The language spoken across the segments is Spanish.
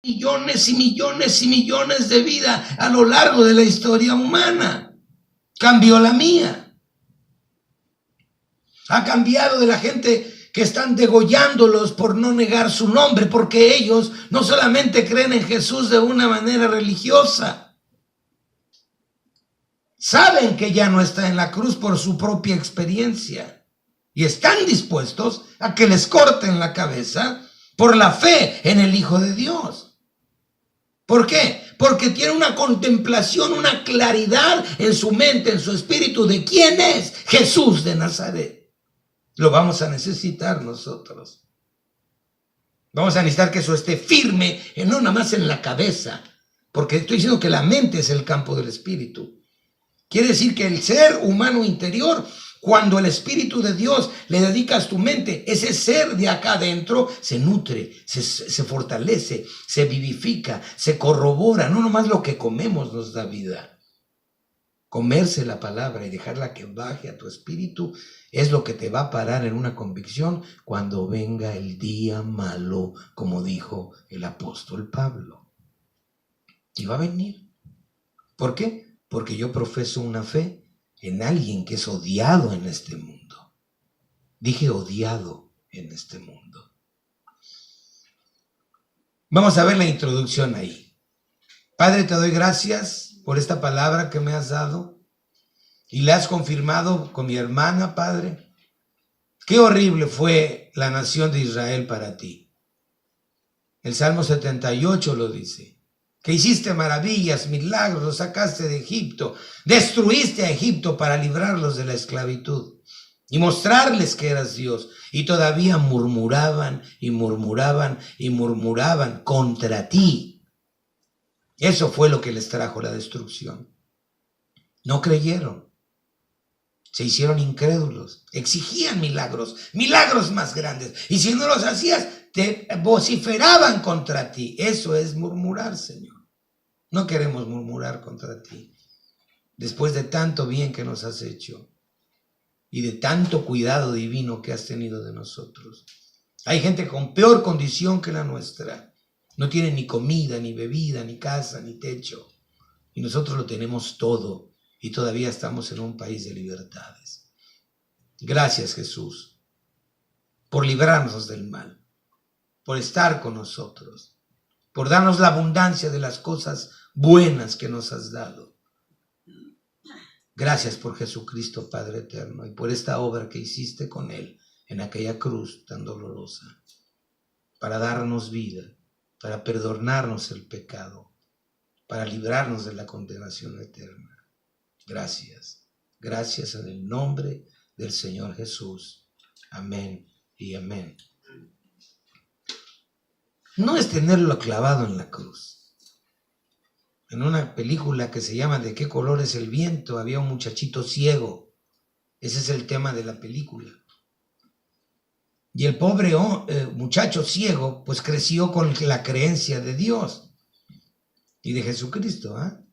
millones y millones y millones de vidas a lo largo de la historia humana. Cambió la mía. Ha cambiado de la gente que están degollándolos por no negar su nombre, porque ellos no solamente creen en Jesús de una manera religiosa, saben que ya no está en la cruz por su propia experiencia y están dispuestos a que les corten la cabeza por la fe en el Hijo de Dios. ¿Por qué? Porque tiene una contemplación, una claridad en su mente, en su espíritu de quién es Jesús de Nazaret. Lo vamos a necesitar nosotros. Vamos a necesitar que eso esté firme, no nada más en la cabeza, porque estoy diciendo que la mente es el campo del espíritu. Quiere decir que el ser humano interior, cuando el Espíritu de Dios le dedicas tu mente, ese ser de acá adentro se nutre, se fortalece, se vivifica, se corrobora. No nomás lo que comemos nos da vida. Comerse la palabra y dejarla que baje a tu espíritu es lo que te va a parar en una convicción cuando venga el día malo, como dijo el apóstol Pablo. Y va a venir. ¿Por qué? Porque yo profeso una fe en alguien que es odiado en este mundo. Dije odiado en este mundo. Vamos a ver la introducción ahí. Padre, te doy gracias por esta palabra que me has dado y la has confirmado con mi hermana, Padre. Qué horrible fue la nación de Israel para ti. El Salmo 78 lo dice. Que hiciste maravillas, milagros, los sacaste de Egipto, destruiste a Egipto para librarlos de la esclavitud y mostrarles que eras Dios. Y todavía murmuraban y murmuraban y murmuraban contra ti. Eso fue lo que les trajo la destrucción. No creyeron. Se hicieron incrédulos. Exigían milagros, milagros más grandes. Y si no los hacías, te vociferaban contra ti. Eso es murmurar, Señor. No queremos murmurar contra ti. Después de tanto bien que nos has hecho y de tanto cuidado divino que has tenido de nosotros. Hay gente con peor condición que la nuestra. No tienen ni comida, ni bebida, ni casa, ni techo. Y nosotros lo tenemos todo. Y todavía estamos en un país de libertades. Gracias, Jesús, por librarnos del mal, por estar con nosotros, por darnos la abundancia de las cosas buenas que nos has dado. Gracias por Jesucristo, Padre eterno, y por esta obra que hiciste con Él en aquella cruz tan dolorosa, para darnos vida, para perdonarnos el pecado, para librarnos de la condenación eterna. Gracias. Gracias en el nombre del Señor Jesús. Amén y amén. No es tenerlo clavado en la cruz. En una película que se llama ¿De qué color es el viento? Había un muchachito ciego. Ese es el tema de la película. Y el pobre muchacho ciego, pues creció con la creencia de Dios y de Jesucristo, ¿eh?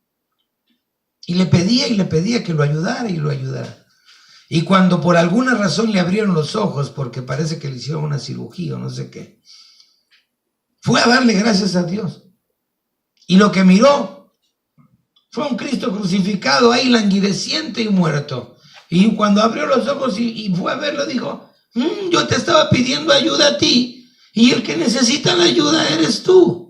Y le pedía que lo ayudara y lo ayudara. Y cuando por alguna razón le abrieron los ojos, porque parece que le hicieron una cirugía o no sé qué, fue a darle gracias a Dios. Y lo que miró fue un Cristo crucificado ahí languideciente y muerto. Y cuando abrió los ojos y fue a verlo, dijo: yo te estaba pidiendo ayuda a ti, y el que necesita la ayuda eres tú.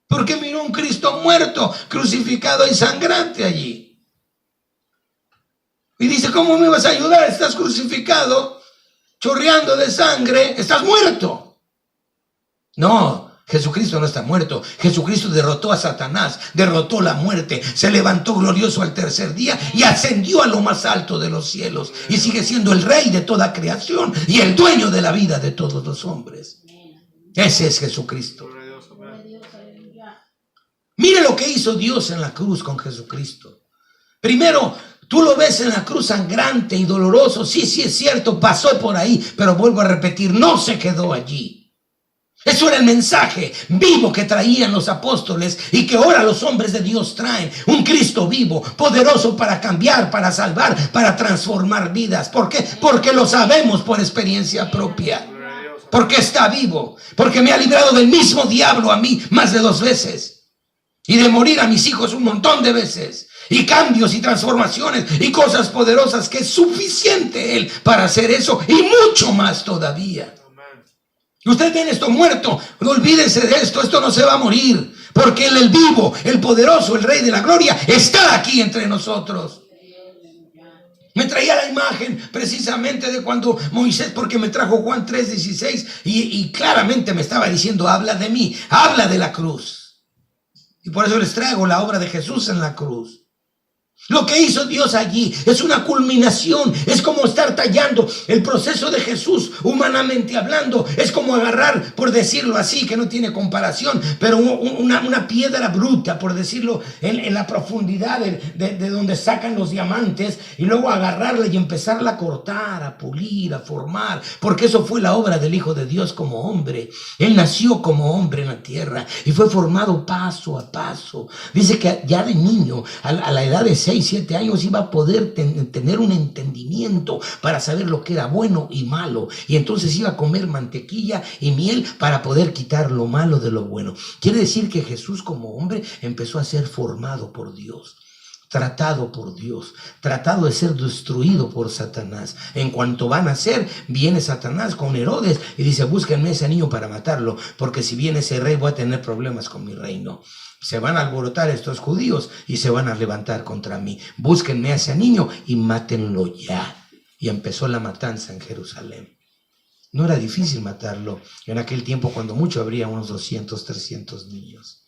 Porque miró un Cristo muerto, crucificado y sangrante allí. Y dice: ¿cómo me vas a ayudar? Estás crucificado, chorreando de sangre, estás muerto. No, Jesucristo no está muerto. Jesucristo derrotó a Satanás, derrotó la muerte, se levantó glorioso al tercer día y ascendió a lo más alto de los cielos. Y sigue siendo el rey de toda creación y el dueño de la vida de todos los hombres. Ese es Jesucristo. Mire lo que hizo Dios en la cruz con Jesucristo. Primero, tú lo ves en la cruz sangrante y doloroso. Sí, es cierto, pasó por ahí, pero vuelvo a repetir, no se quedó allí. Eso era el mensaje vivo que traían los apóstoles y que ahora los hombres de Dios traen. Un Cristo vivo, poderoso para cambiar, para salvar, para transformar vidas. ¿Por qué? Porque lo sabemos por experiencia propia. porque está vivo, porque me ha librado del mismo diablo a mí más de 2 veces, y de morir a mis hijos un montón de veces, y cambios y transformaciones y cosas poderosas, que es suficiente Él para hacer eso y mucho más todavía. Usted tiene esto muerto, no olvídese de esto, esto no se va a morir, porque Él, el vivo, el poderoso, el Rey de la Gloria, está aquí entre nosotros. Me traía la imagen precisamente de cuando Moisés, porque me trajo Juan 3:16 y claramente me estaba diciendo, habla de mí, habla de la cruz. Y por eso les traigo la obra de Jesús en la cruz. Lo que hizo Dios allí es una culminación, es como estar tallando el proceso de Jesús, humanamente hablando, es como agarrar, por decirlo así, que no tiene comparación, pero una piedra bruta, por decirlo, en la profundidad de donde sacan los diamantes, y luego agarrarla y empezarla a cortar, a pulir, a formar, porque eso fue la obra del Hijo de Dios como hombre. Él nació como hombre en la tierra y fue formado paso a paso. Dice que ya de niño, a la edad de 6-7 años, iba a poder tener un entendimiento para saber lo que era bueno y malo, y entonces iba a comer mantequilla y miel para poder quitar lo malo de lo bueno. Quiere decir que Jesús como hombre empezó a ser formado por Dios, tratado por Dios, tratado de ser destruido por Satanás. En cuanto van a nacer, viene Satanás con Herodes y dice, búsquenme ese niño para matarlo, porque si viene ese rey voy a tener problemas con mi reino. Se van a alborotar estos judíos y se van a levantar contra mí. Búsquenme a ese niño y mátenlo ya. Y empezó la matanza en Jerusalén. No era difícil matarlo. En aquel tiempo, cuando mucho, habría unos 200, 300 niños.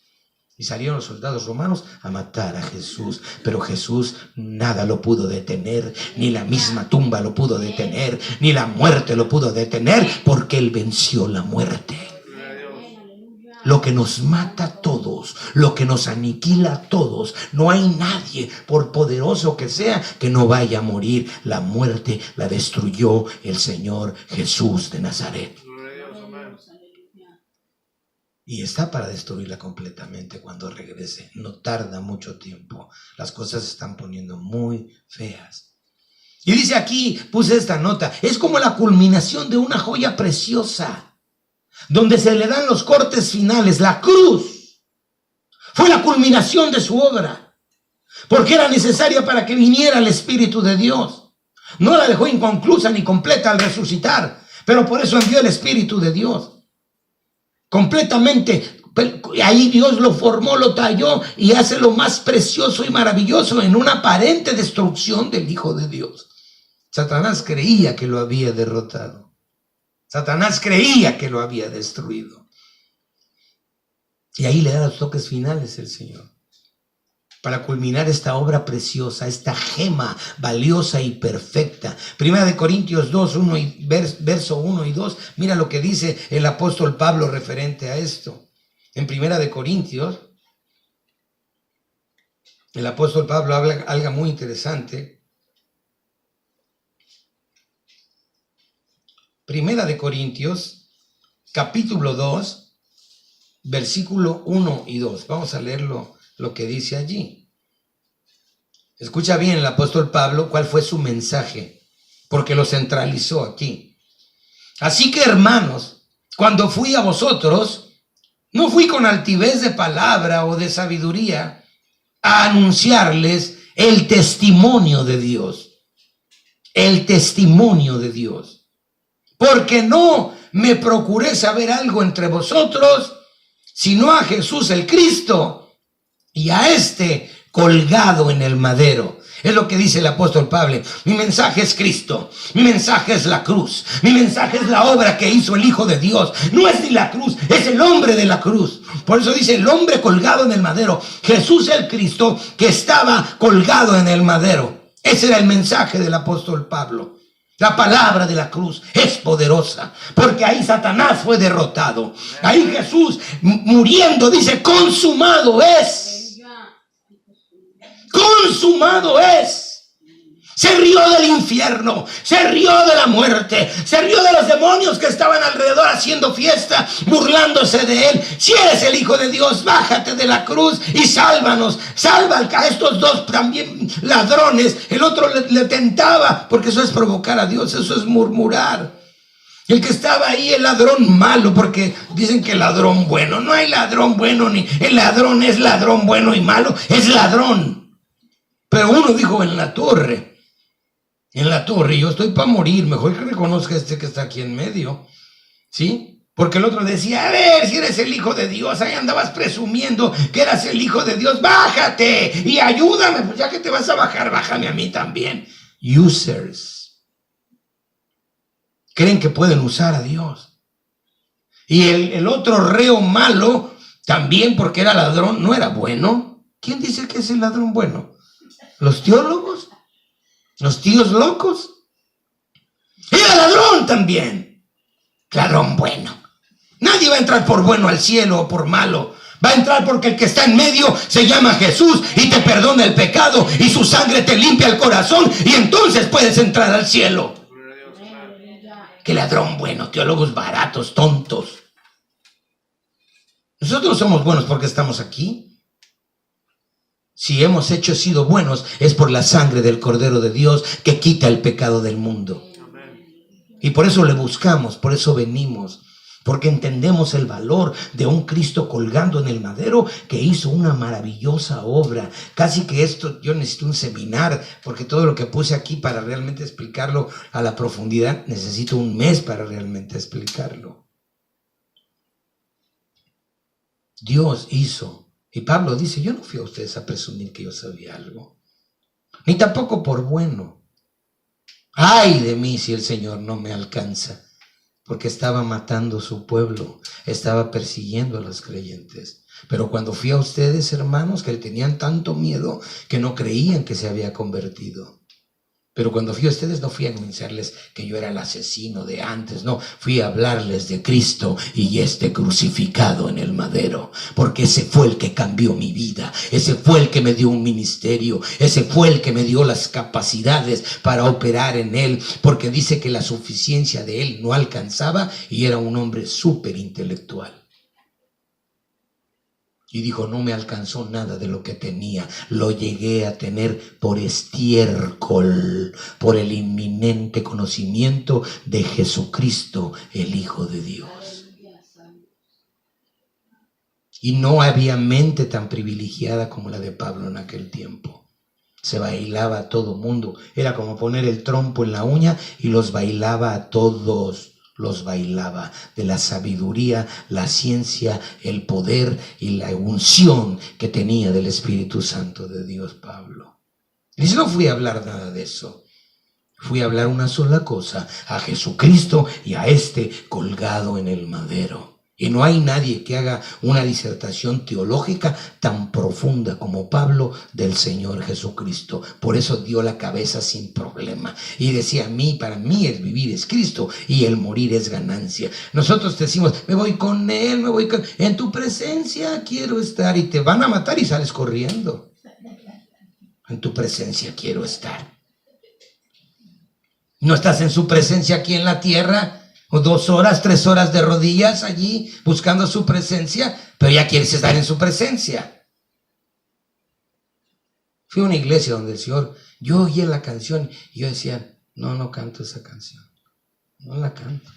Y salieron los soldados romanos a matar a Jesús. Pero Jesús nada lo pudo detener. Ni la misma tumba lo pudo detener. Ni la muerte lo pudo detener. Porque Él venció la muerte. Lo que nos mata a todos, lo que nos aniquila a todos, no hay nadie, por poderoso que sea, que no vaya a morir. La muerte la destruyó el Señor Jesús de Nazaret. Y está para destruirla completamente cuando regrese. No tarda mucho tiempo. Las cosas se están poniendo muy feas. Y dice aquí, puse esta nota, es como la culminación de una joya preciosa, donde se le dan los cortes finales. La cruz fue la culminación de su obra, porque era necesaria para que viniera el Espíritu de Dios. No la dejó inconclusa ni completa al resucitar, pero por eso envió el Espíritu de Dios. Completamente, ahí Dios lo formó, lo talló y hace lo más precioso y maravilloso en una aparente destrucción del Hijo de Dios. Satanás creía que lo había derrotado. Satanás creía que lo había destruido. Y ahí le da los toques finales el Señor, para culminar esta obra preciosa, esta gema valiosa y perfecta. Primera de Corintios 2, verso 1 y 2. Mira lo que dice el apóstol Pablo referente a esto. En Primera de Corintios, el apóstol Pablo habla algo muy interesante. Primera de Corintios, capítulo 2, versículo 1 y 2. Vamos a leer lo que dice allí. Escucha bien el apóstol Pablo cuál fue su mensaje, porque lo centralizó aquí. Así que, hermanos, cuando fui a vosotros, no fui con altivez de palabra o de sabiduría a anunciarles el testimonio de Dios. El testimonio de Dios. Porque no me procuré saber algo entre vosotros, sino a Jesús el Cristo y a este colgado en el madero. Es lo que dice el apóstol Pablo. Mi mensaje es Cristo, mi mensaje es la cruz, mi mensaje es la obra que hizo el Hijo de Dios. No es ni la cruz, es el hombre de la cruz. Por eso dice el hombre colgado en el madero. Jesús el Cristo que estaba colgado en el madero. Ese era el mensaje del apóstol Pablo. La palabra de la cruz es poderosa, porque ahí Satanás fue derrotado. Ahí Jesús muriendo dice, consumado es. Consumado es. Se rió del infierno, se rió de la muerte, se rió de los demonios que estaban alrededor haciendo fiesta, burlándose de él. Si eres el Hijo de Dios, bájate de la cruz y sálvanos. Salva a estos dos también ladrones. El otro le tentaba, porque eso es provocar a Dios, eso es murmurar. El que estaba ahí, el ladrón malo, porque dicen que el ladrón bueno, no hay ladrón bueno, ni el ladrón es ladrón bueno y malo, es ladrón. Pero uno dijo en la torre, yo estoy para morir, mejor que reconozca este que está aquí en medio, ¿sí? Porque el otro decía, a ver, si eres el hijo de Dios, ahí andabas presumiendo que eras el hijo de Dios, bájate y ayúdame, pues ya que te vas a bajar, bájame a mí también. Users. Creen que pueden usar a Dios. Y el otro reo malo, también porque era ladrón, no era bueno. ¿Quién dice que es el ladrón bueno? ¿Los teólogos? ¿Los tíos locos? Era ladrón también. Ladrón bueno. Nadie va a entrar por bueno al cielo o por malo. Va a entrar porque el que está en medio se llama Jesús y te perdona el pecado y su sangre te limpia el corazón y entonces puedes entrar al cielo. Qué ladrón bueno, teólogos baratos, tontos. Nosotros somos buenos porque estamos aquí. Si hemos sido buenos es por la sangre del Cordero de Dios que quita el pecado del mundo. Y por eso le buscamos, por eso venimos. Porque entendemos el valor de un Cristo colgando en el madero que hizo una maravillosa obra. Casi que esto, yo necesito un seminar, porque todo lo que puse aquí para realmente explicarlo a la profundidad, necesito un mes para realmente explicarlo. Dios hizo, y Pablo dice, yo no fui a ustedes a presumir que yo sabía algo, ni tampoco por bueno. Ay de mí si el Señor no me alcanza. Porque estaba matando su pueblo, estaba persiguiendo a los creyentes. Pero cuando fui a ustedes, hermanos, que tenían tanto miedo que no creían que se había convertido. Pero cuando fui a ustedes no fui a anunciarles que yo era el asesino de antes, no, fui a hablarles de Cristo y este crucificado en el madero, porque ese fue el que cambió mi vida, ese fue el que me dio un ministerio, ese fue el que me dio las capacidades para operar en él, porque dice que la suficiencia de él no alcanzaba y era un hombre súper intelectual. Y dijo, no me alcanzó nada de lo que tenía, lo llegué a tener por estiércol, por el inminente conocimiento de Jesucristo, el Hijo de Dios. Y no había mente tan privilegiada como la de Pablo en aquel tiempo. Se bailaba a todo mundo, era como poner el trompo en la uña y los bailaba a todos. Los bailaba de la sabiduría, la ciencia, el poder y la unción que tenía del Espíritu Santo de Dios Pablo. Y no fui a hablar nada de eso. Fui a hablar una sola cosa, a Jesucristo y a este colgado en el madero. Y no hay nadie que haga una disertación teológica tan profunda como Pablo del Señor Jesucristo. Por eso dio la cabeza sin problema. Y decía, para mí el vivir es Cristo y el morir es ganancia. Nosotros decimos, me voy con Él, en tu presencia quiero estar. Y te van a matar y sales corriendo. En tu presencia quiero estar. No estás en su presencia aquí en la tierra. O 2 horas, 3 horas de rodillas allí buscando su presencia, pero ya quieres estar en su presencia. Fui a una iglesia donde el Señor, yo oí la canción y yo decía, no canto esa canción, no la canto.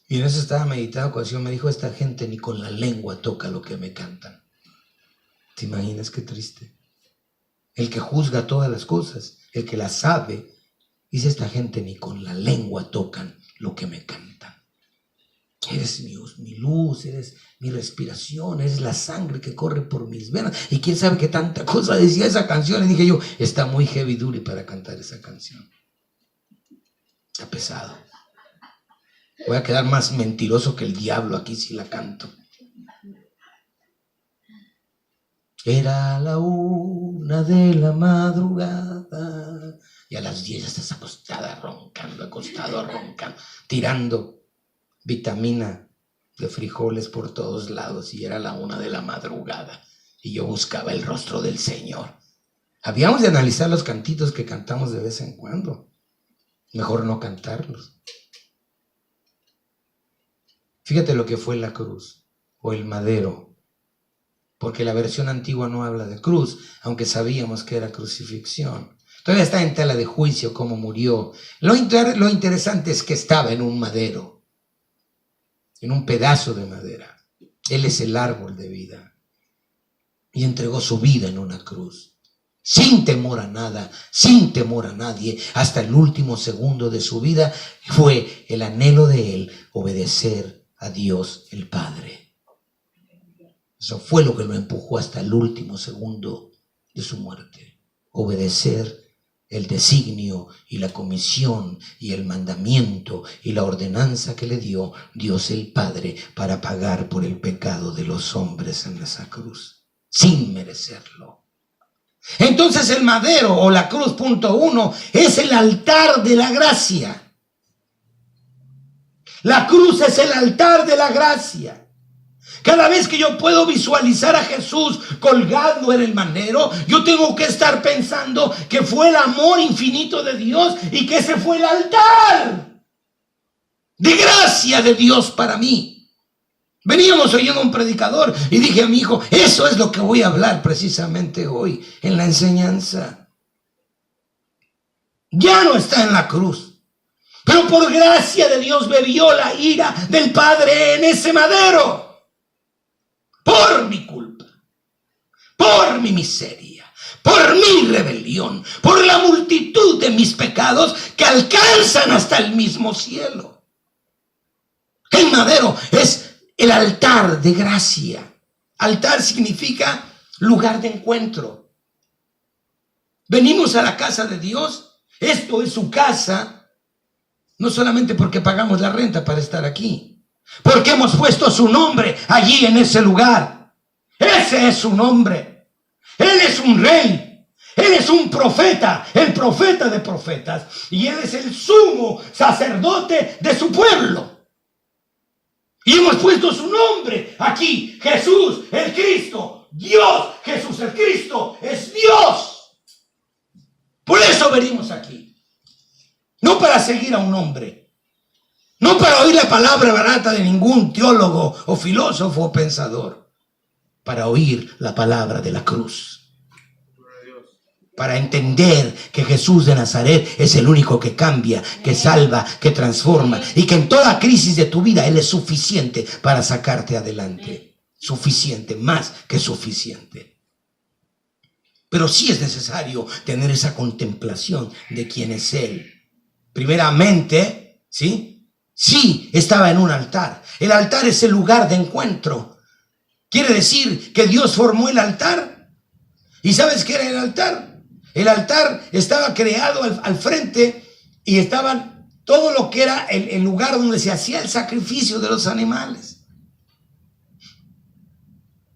Y en eso estaba meditando cuando el Señor me dijo, esta gente ni con la lengua toca lo que me cantan. ¿Te imaginas qué triste? El que juzga todas las cosas, el que las sabe, dice, esta gente ni con la lengua tocan lo que me cantan. Eres mi luz, eres mi respiración, eres la sangre que corre por mis venas. Y quién sabe qué tanta cosa decía esa canción. Y dije yo, está muy heavy duty para cantar esa canción. Está pesado. Voy a quedar más mentiroso que el diablo aquí si la canto. Era la 1 de la madrugada. Y a las 10 estás acostada, acostado, roncando, tirando vitamina de frijoles por todos lados. Y era la 1 de la madrugada. Y yo buscaba el rostro del Señor. Habíamos de analizar los cantitos que cantamos de vez en cuando. Mejor no cantarlos. Fíjate lo que fue la cruz o el madero. Porque la versión antigua no habla de cruz, aunque sabíamos que era crucifixión. Todavía está en tela de juicio cómo murió. Lo interesante es que estaba en un madero, en un pedazo de madera. Él es el árbol de vida. Y entregó su vida en una cruz, sin temor a nada, sin temor a nadie. Hasta el último segundo de su vida fue el anhelo de él obedecer a Dios el Padre. Eso fue lo que lo empujó hasta el último segundo de su muerte. Obedecer el designio y la comisión y el mandamiento y la ordenanza que le dio Dios el Padre para pagar por el pecado de los hombres en esa cruz, sin merecerlo. Entonces el madero o la cruz, punto 1, es el altar de la gracia. La cruz es el altar de la gracia. Cada vez que yo puedo visualizar a Jesús colgado en el madero, yo tengo que estar pensando que fue el amor infinito de Dios y que ese fue el altar de gracia de Dios para mí. Veníamos oyendo a un predicador y dije a mi hijo, eso es lo que voy a hablar precisamente hoy en la enseñanza. Ya no está en la cruz, pero por gracia de Dios bebió la ira del Padre en ese madero. Por mi culpa, por mi miseria, por mi rebelión, por la multitud de mis pecados que alcanzan hasta el mismo cielo. El madero es el altar de gracia. Altar significa lugar de encuentro. Venimos a la casa de Dios. Esto es su casa, no solamente porque pagamos la renta para estar aquí, porque hemos puesto su nombre allí en ese lugar. Ese es su nombre. Él es un rey. Él es un profeta, el profeta de profetas. Y él es el sumo sacerdote de su pueblo. Y hemos puesto su nombre aquí. Jesús, el Cristo. Dios, Jesús, el Cristo, es Dios. Por eso venimos aquí. No para seguir a un hombre. No para oír la palabra barata de ningún teólogo o filósofo o pensador. Para oír la palabra de la cruz. Para entender que Jesús de Nazaret es el único que cambia, que salva, que transforma. Y que en toda crisis de tu vida Él es suficiente para sacarte adelante. Suficiente, más que suficiente. Pero sí es necesario tener esa contemplación de quién es Él. Primeramente, ¿sí? Sí, estaba en un altar. El altar es el lugar de encuentro. Quiere decir que Dios formó el altar. ¿Y sabes qué era el altar? El altar estaba creado al frente y estaba todo lo que era el lugar donde se hacía el sacrificio de los animales.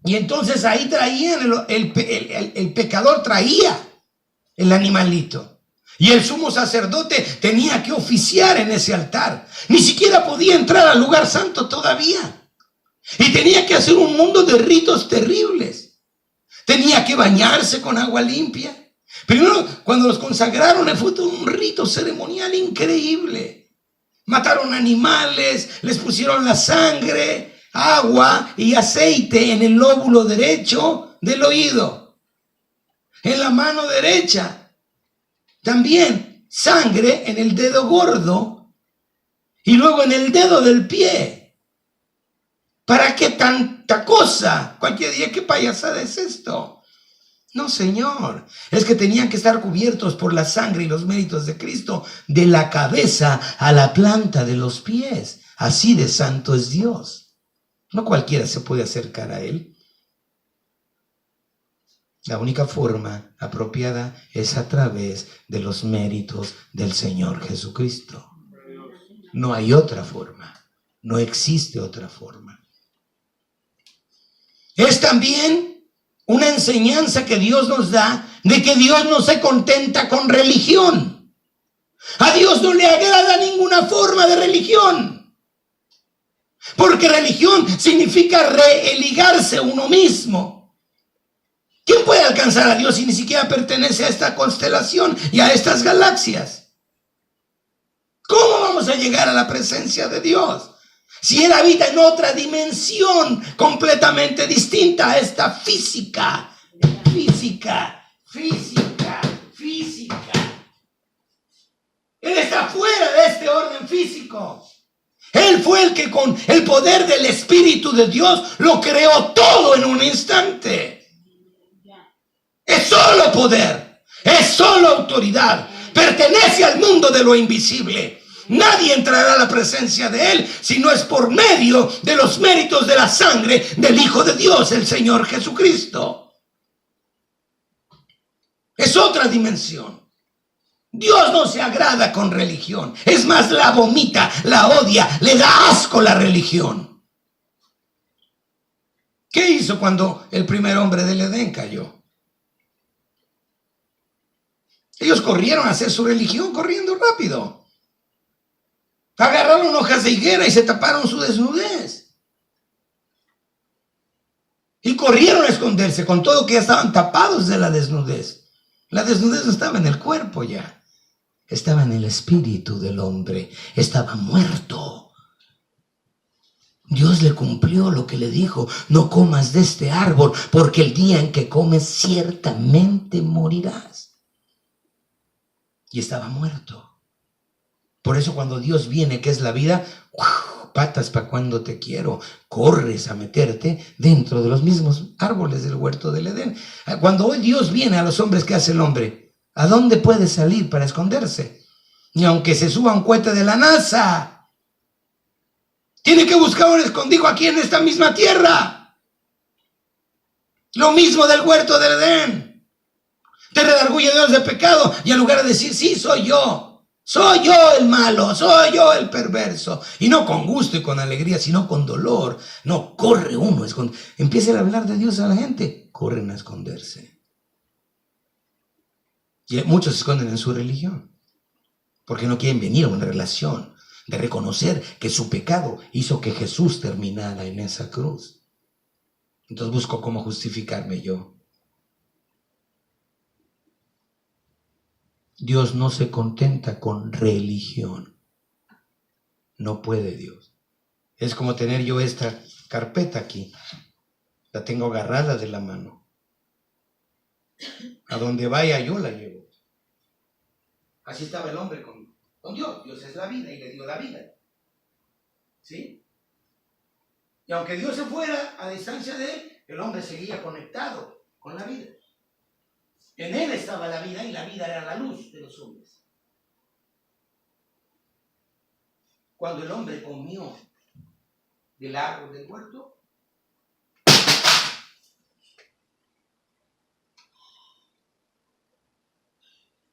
Y entonces ahí traían, el pecador traía el animalito. Y el sumo sacerdote tenía que oficiar en ese altar. Ni siquiera podía entrar al lugar santo todavía. Y tenía que hacer un mundo de ritos terribles. Tenía que bañarse con agua limpia. Primero, cuando los consagraron, fue todo un rito ceremonial increíble. Mataron animales, les pusieron la sangre, agua y aceite en el lóbulo derecho del oído. En la mano derecha. También sangre en el dedo gordo y luego en el dedo del pie. ¿Para qué tanta cosa? Cualquier día, ¿qué payasada es esto? No, Señor. Es que tenían que estar cubiertos por la sangre y los méritos de Cristo de la cabeza a la planta de los pies. Así de santo es Dios. No cualquiera se puede acercar a Él. La única forma apropiada es a través de los méritos del Señor Jesucristo. No hay otra forma. No existe otra forma. Es también una enseñanza que Dios nos da de que Dios no se contenta con religión. A Dios no le agrada ninguna forma de religión. Porque religión significa religarse a uno mismo. ¿Quién puede alcanzar a Dios si ni siquiera pertenece a esta constelación y a estas galaxias? ¿Cómo vamos a llegar a la presencia de Dios? Si Él habita en otra dimensión completamente distinta a esta física. Él está fuera de este orden físico. Él fue el que con el poder del Espíritu de Dios lo creó todo en un instante. Es solo poder, es solo autoridad. Pertenece al mundo de lo invisible. Nadie entrará a la presencia de Él si no es por medio de los méritos de la sangre del Hijo de Dios, el Señor Jesucristo. Es otra dimensión. Dios no se agrada con religión. Es más, la vomita, la odia, le da asco la religión. ¿Qué hizo cuando el primer hombre del Edén cayó? Ellos corrieron a hacer su religión corriendo rápido. Agarraron hojas de higuera y se taparon su desnudez. Y corrieron a esconderse, con todo que ya estaban tapados de la desnudez. La desnudez no estaba en el cuerpo ya. Estaba en el espíritu del hombre. Estaba muerto. Dios le cumplió lo que le dijo: no comas de este árbol, porque el día en que comes ciertamente morirás. Y estaba muerto. Por eso cuando Dios viene, que es la vida, patas para cuando te quiero, corres a meterte dentro de los mismos árboles del huerto del Edén. Cuando hoy Dios viene a los hombres, ¿qué hace el hombre? ¿A dónde puede salir para esconderse? Ni aunque se suba a un cohete de la NASA, tiene que buscar un escondrijo aquí en esta misma tierra. Lo mismo del huerto del Edén. Te redarguye Dios de pecado y en lugar de decir: sí, soy yo el malo, soy yo el perverso, y no con gusto y con alegría, sino con dolor, no, corre uno, empieza a hablar de Dios a la gente, corren a esconderse. Y muchos se esconden en su religión porque no quieren venir a una relación de reconocer que su pecado hizo que Jesús terminara en esa cruz. Entonces busco cómo justificarme yo. Dios no se contenta con religión. No puede Dios. Es como tener yo esta carpeta aquí. La tengo agarrada de la mano. A donde vaya yo la llevo. Así estaba el hombre con Dios. Dios es la vida y le dio la vida. ¿Sí? Y aunque Dios se fuera a distancia de él, el hombre seguía conectado con la vida. En él estaba la vida y la vida era la luz de los hombres. Cuando el hombre comió del árbol del huerto,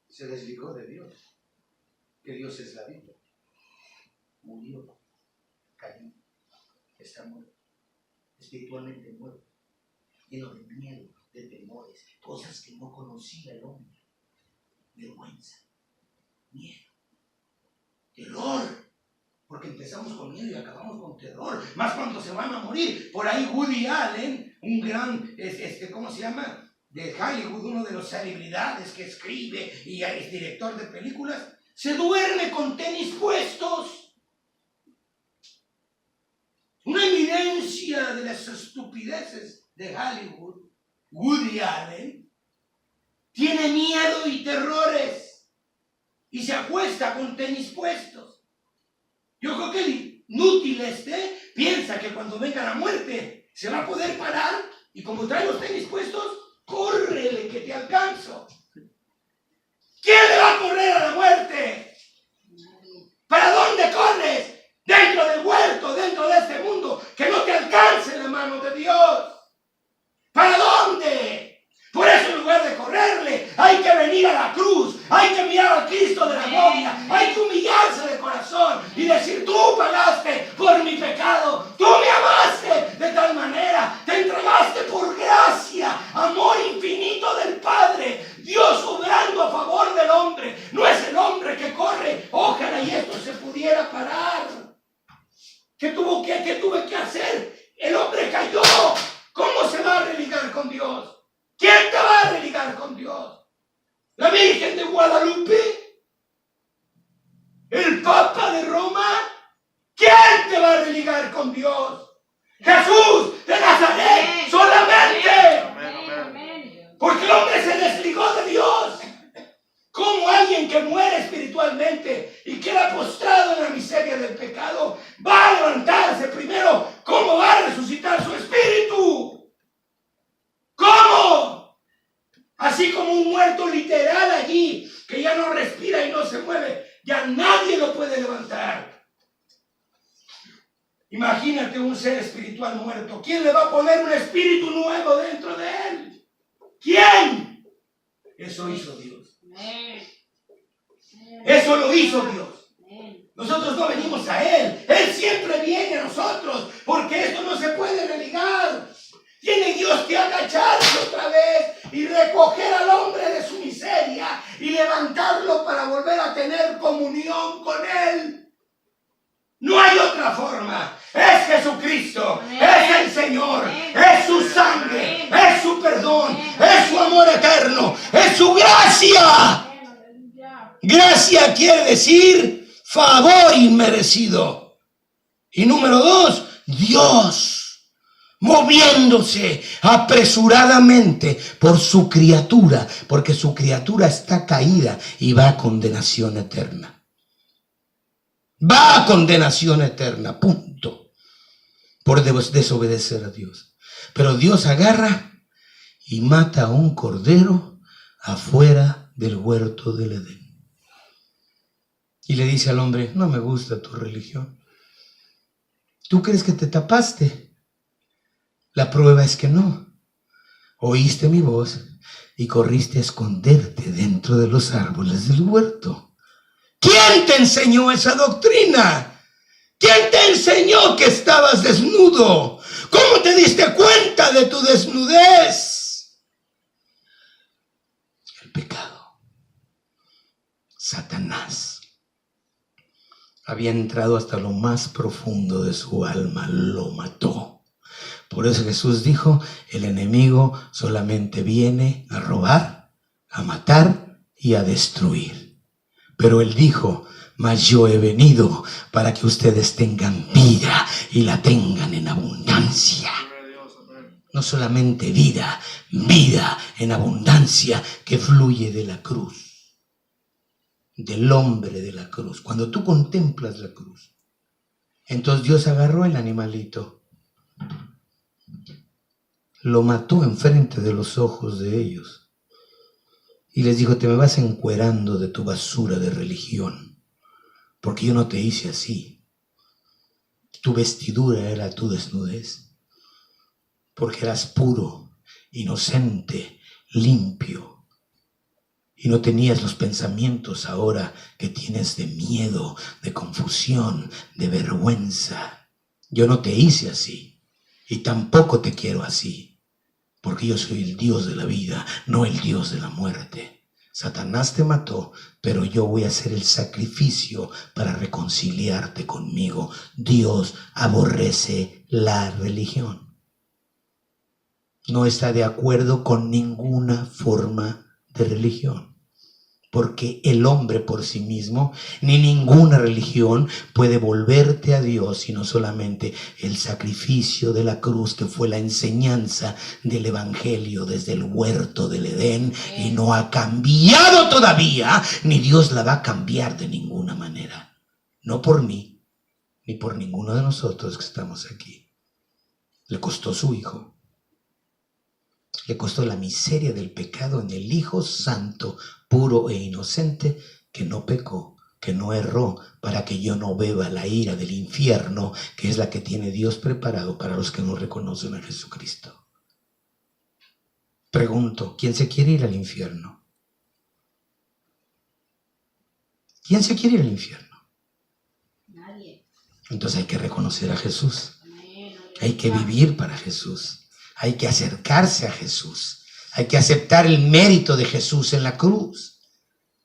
se desligó de Dios, que Dios es la vida. Murió, cayó, está muerto, espiritualmente muerto, lleno de miedo, de temores, cosas que no conocía el hombre. Vergüenza, miedo, terror, porque empezamos con miedo y acabamos con terror, más cuando se van a morir. Por ahí Woody Allen, un gran, ¿cómo se llama?, de Hollywood, uno de los celebridades que escribe y es director de películas, se duerme con tenis puestos. Una eminencia de las estupideces de Hollywood, Woody Allen, tiene miedo y terrores y se acuesta con tenis puestos. Yo creo que el inútil piensa que cuando venga la muerte se va a poder parar y como trae los tenis puestos, córrele que te alcanzo. ¿Quién le va a correr a la muerte? ¿Para dónde corres? Dentro del huerto, dentro de este mundo, que no te alcance la mano de Dios. ¿Para dónde? Por eso en lugar de correrle, hay que venir a la cruz, hay que mirar al Cristo de la gloria, hay que humillarse de corazón y decir: tú pagaste por mi pecado, tú me amaste de tal manera, te entregaste por gracia, amor infinito del Padre, Dios obrando a favor del hombre. No es el hombre que corre, ojalá y esto se pudiera parar. ¿Qué tuve que hacer? El hombre cayó. ¿Cómo se va a religar con Dios? ¿Quién te va a religar con Dios? ¿La Virgen de Guadalupe? ¿El Papa de Roma? ¿Quién te va a religar con Dios? Jesús de Nazaret solamente. Porque el hombre se desligó de Dios. ¿Cómo alguien que muere espiritualmente Así como un muerto literal allí, que ya no respira y no se mueve, ya nadie lo puede levantar. Imagínate un ser espiritual muerto. ¿Quién le va a poner un espíritu nuevo dentro de él? ¿Quién? Eso hizo Dios. Eso lo hizo Dios. Nosotros no venimos a Él. Él siempre viene a nosotros, porque esto no se puede religar. Tiene Dios que agacharse otra vez y recoger al hombre de su miseria y levantarlo para volver a tener comunión con Él. No hay otra forma. Es Jesucristo, es el Señor, es su sangre, es su perdón, es su amor eterno, es su gracia. Gracia quiere decir favor inmerecido. Y número 2, Dios moviéndose apresuradamente por su criatura, porque su criatura está caída y va a condenación eterna. Va a condenación eterna, punto, por desobedecer a Dios. Pero Dios agarra y mata a un cordero afuera del huerto del Edén. Y le dice al hombre, no me gusta tu religión. ¿Tú crees que te tapaste? La prueba es que no. Oíste mi voz y corriste a esconderte dentro de los árboles del huerto. ¿Quién te enseñó esa doctrina? ¿Quién te enseñó que estabas desnudo? ¿Cómo te diste cuenta de tu desnudez? El pecado. Satanás había entrado hasta lo más profundo de su alma, lo mató. Por eso Jesús dijo, el enemigo solamente viene a robar, a matar y a destruir. Pero él dijo, mas yo he venido para que ustedes tengan vida y la tengan en abundancia. No solamente vida, vida en abundancia que fluye de la cruz. Del hombre de la cruz. Cuando tú contemplas la cruz, entonces Dios agarró el animalito, lo mató enfrente de los ojos de ellos y les dijo, te me vas encuerando de tu basura de religión, porque yo no te hice así. Tu vestidura era tu desnudez, porque eras puro, inocente, limpio. Y no tenías los pensamientos ahora que tienes de miedo, de confusión, de vergüenza. Yo no te hice así y tampoco te quiero así, porque yo soy el Dios de la vida, no el Dios de la muerte. Satanás te mató, pero yo voy a hacer el sacrificio para reconciliarte conmigo. Dios aborrece la religión. No está de acuerdo con ninguna forma de religión. Porque el hombre por sí mismo, ni ninguna religión puede volverte a Dios, sino solamente el sacrificio de la cruz, que fue la enseñanza del evangelio desde el huerto del Edén, y no ha cambiado todavía, ni Dios la va a cambiar de ninguna manera. No por mí, ni por ninguno de nosotros que estamos aquí. Le costó su hijo. Le costó la miseria del pecado en el Hijo Santo, puro e inocente, que no pecó, que no erró, para que yo no beba la ira del infierno, que es la que tiene Dios preparado para los que no reconocen a Jesucristo. Pregunto, ¿quién se quiere ir al infierno? ¿Quién se quiere ir al infierno? Nadie. Entonces hay que reconocer a Jesús. Hay que vivir para Jesús. Hay que acercarse a Jesús. Hay que aceptar el mérito de Jesús en la cruz.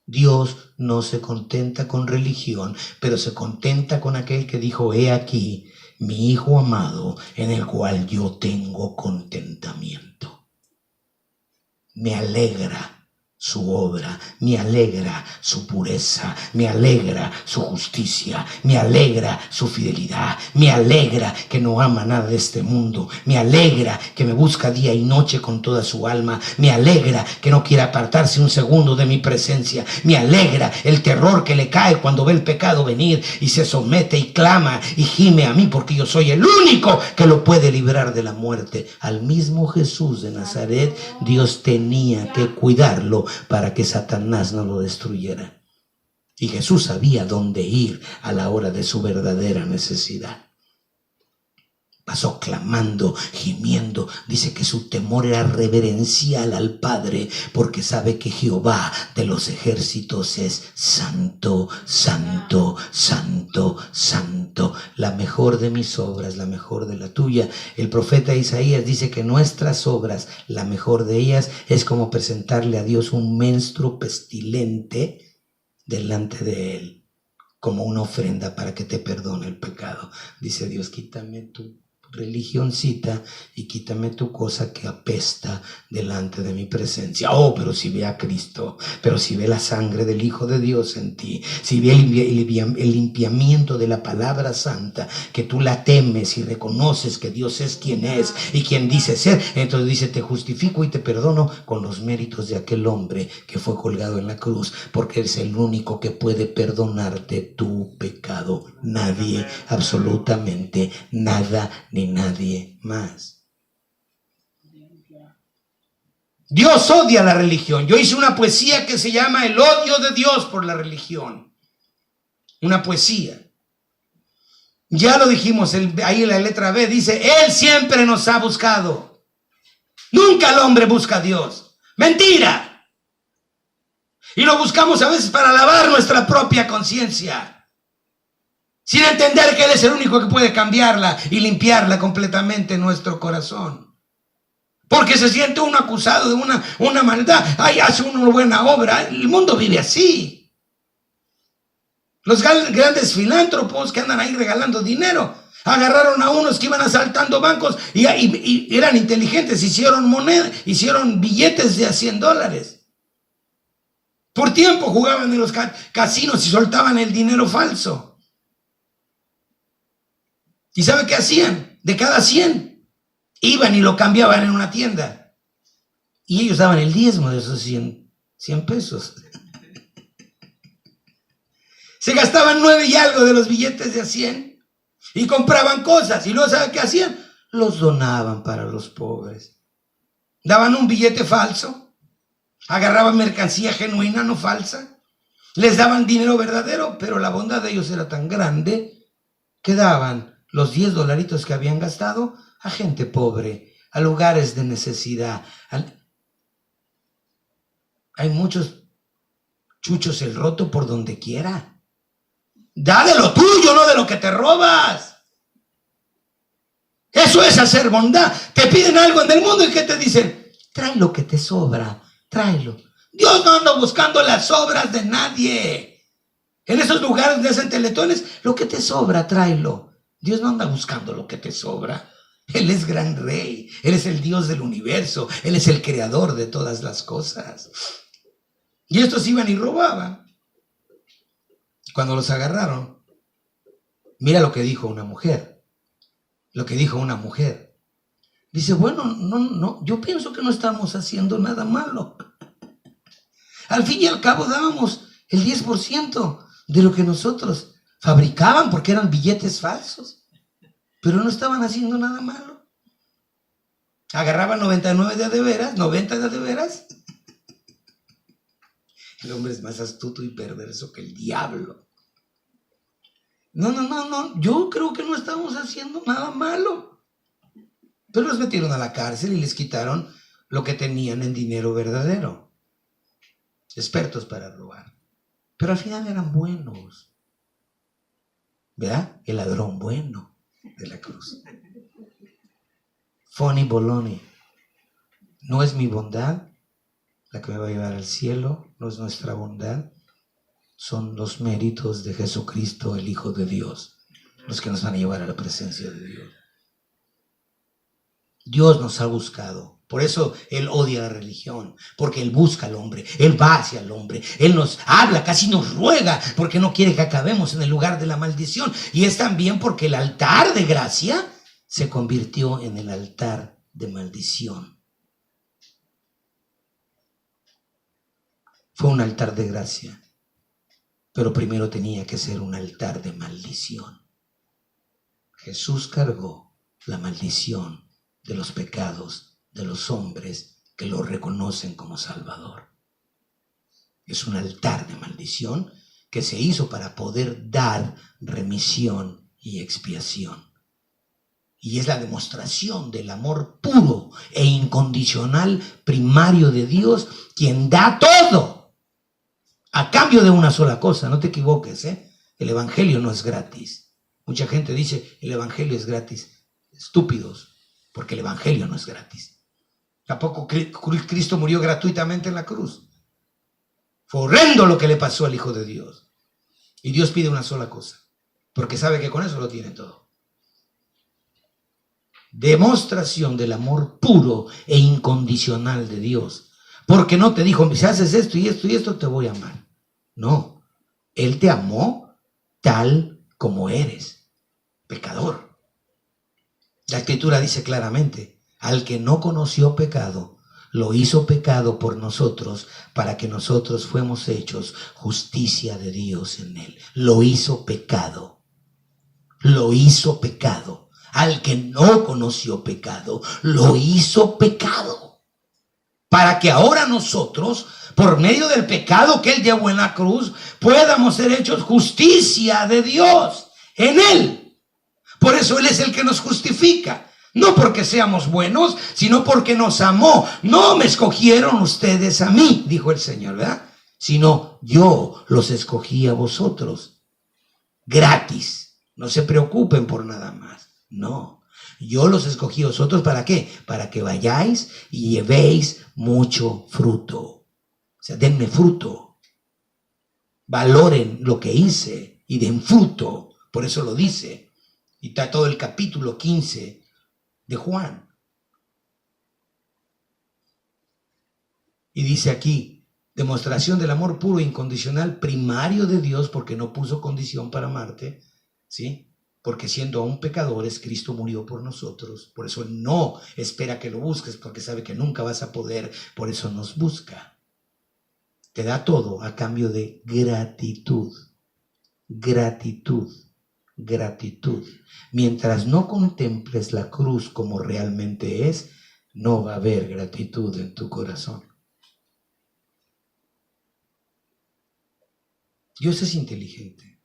Dios no se contenta con religión, pero se contenta con aquel que dijo, he aquí mi Hijo amado, en el cual yo tengo contentamiento. Me alegra su obra, me alegra su pureza, me alegra su justicia, me alegra su fidelidad, me alegra que no ama nada de este mundo, me alegra que me busca día y noche con toda su alma, me alegra que no quiere apartarse un segundo de mi presencia, me alegra el terror que le cae cuando ve el pecado venir y se somete y clama y gime a mí, porque yo soy el único que lo puede librar de la muerte. Al mismo Jesús de Nazaret, Dios tenía que cuidarlo para que Satanás no lo destruyera. Y Jesús sabía dónde ir a la hora de su verdadera necesidad. Pasó clamando, gimiendo. Dice que su temor era reverencial al Padre, porque sabe que Jehová de los ejércitos es santo, santo, santo, santo. La mejor de mis obras, la mejor de la tuya. El profeta Isaías dice que nuestras obras, la mejor de ellas, es como presentarle a Dios un menstruo pestilente delante de él, como una ofrenda para que te perdone el pecado. Dice Dios, quítame tu religioncita y quítame tu cosa que apesta delante de mi presencia. Oh, pero si ve a Cristo, pero si ve la sangre del Hijo de Dios en ti, si ve el limpiamiento de la palabra santa, que tú la temes y reconoces que Dios es quien es y quien dice ser, entonces dice, te justifico y te perdono con los méritos de aquel hombre que fue colgado en la cruz, porque es el único que puede perdonarte tu pecado. Nadie, absolutamente nada ni nadie más. Dios odia la religión. Yo hice una poesía que se llama El odio de Dios por la religión. Una poesía. Ya lo dijimos, ahí en la letra B dice, Él siempre nos ha buscado. Nunca el hombre busca a Dios. ¡Mentira! Y lo buscamos a veces para lavar nuestra propia conciencia, sin entender que Él es el único que puede cambiarla y limpiarla completamente en nuestro corazón. Porque se siente uno acusado de una maldad. Ay, hace uno una buena obra. El mundo vive así. Los grandes filántropos que andan ahí regalando dinero, agarraron a unos que iban asaltando bancos y eran inteligentes, hicieron moneda, hicieron billetes de $100. Por tiempo jugaban en los casinos y soltaban el dinero falso. ¿Y sabe qué hacían? De cada 100, iban y lo cambiaban en una tienda. Y ellos daban el diezmo de esos 100 pesos. Se gastaban 9 y algo de los billetes de a 100 y compraban cosas. Y luego, ¿sabe qué hacían? Los donaban para los pobres. Daban un billete falso, agarraban mercancía genuina, no falsa, les daban dinero verdadero, pero la bondad de ellos era tan grande que daban los $10 que habían gastado a gente pobre, a lugares de necesidad. Hay muchos chuchos el roto por donde quiera. Da de lo tuyo, no de lo que te robas. Eso es hacer bondad. Te piden algo en el mundo y ¿qué te dicen? Trae lo que te sobra, tráelo. Dios no anda buscando las obras de nadie. En esos lugares donde hacen teletones, lo que te sobra, tráelo. Dios no anda buscando lo que te sobra. Él es gran rey. Él es el Dios del universo. Él es el creador de todas las cosas. Y estos iban y robaban. Cuando los agarraron, mira lo que dijo una mujer. Lo que dijo una mujer. Dice, bueno, no, yo pienso que no estamos haciendo nada malo. Al fin y al cabo dábamos el 10% de lo que nosotros fabricaban, porque eran billetes falsos, pero no estaban haciendo nada malo. Agarraban 99 de a de veras, 90 de a de veras. El hombre es más astuto y perverso que el diablo. No, yo creo que no estamos haciendo nada malo. Pero los metieron a la cárcel y les quitaron lo que tenían en dinero verdadero. Expertos para robar. Pero al final eran buenos. ¿Verdad? El ladrón bueno de la cruz. Foni Boloni. No es mi bondad la que me va a llevar al cielo, no es nuestra bondad, son los méritos de Jesucristo, el Hijo de Dios, los que nos van a llevar a la presencia de Dios. Dios nos ha buscado Por eso Él odia la religión, porque Él busca al hombre, Él va hacia el hombre, Él nos habla, casi nos ruega, porque no quiere que acabemos en el lugar de la maldición. Y es también porque el altar de gracia se convirtió en el altar de maldición. Fue un altar de gracia, pero primero tenía que ser un altar de maldición. Jesús cargó la maldición de los pecados de los hombres que lo reconocen como Salvador. Es un altar de maldición que se hizo para poder dar remisión y expiación. Y es la demostración del amor puro e incondicional primario de Dios, quien da todo a cambio de una sola cosa. No te equivoques, el evangelio no es gratis. Mucha gente dice, el evangelio es gratis. Estúpidos, porque el evangelio no es gratis. Tampoco Cristo murió gratuitamente en la cruz. Fue horrendo lo que le pasó al Hijo de Dios. Y Dios pide una sola cosa, porque sabe que con eso lo tiene todo. Demostración del amor puro e incondicional de Dios. Porque no te dijo, si haces esto y esto y esto, te voy a amar. No, Él te amó tal como eres, pecador. La Escritura dice claramente, al que no conoció pecado, lo hizo pecado por nosotros, para que nosotros fuéramos hechos justicia de Dios en Él. Lo hizo pecado. Lo hizo pecado. Al que no conoció pecado, lo hizo pecado. Para que ahora nosotros, por medio del pecado que Él llevó en la cruz, podamos ser hechos justicia de Dios en Él. Por eso Él es el que nos justifica. No porque seamos buenos, sino porque nos amó. No me escogieron ustedes a mí, dijo el Señor, ¿verdad? Sino yo los escogí a vosotros. Gratis. No se preocupen por nada más. No. Yo los escogí a vosotros, ¿para qué? Para que vayáis y llevéis mucho fruto. O sea, denme fruto. Valoren lo que hice y den fruto. Por eso lo dice. Y está todo el capítulo 15 de Juan. Y dice aquí, demostración del amor puro e incondicional primario de Dios, porque no puso condición para amarte, ¿sí? Porque siendo aún pecadores, Cristo murió por nosotros. Por eso Él no espera que lo busques, porque sabe que nunca vas a poder. Por eso nos busca. Te da todo a cambio de gratitud. Gratitud. Gratitud. Mientras no contemples la cruz como realmente es, no va a haber gratitud en tu corazón. Dios es inteligente.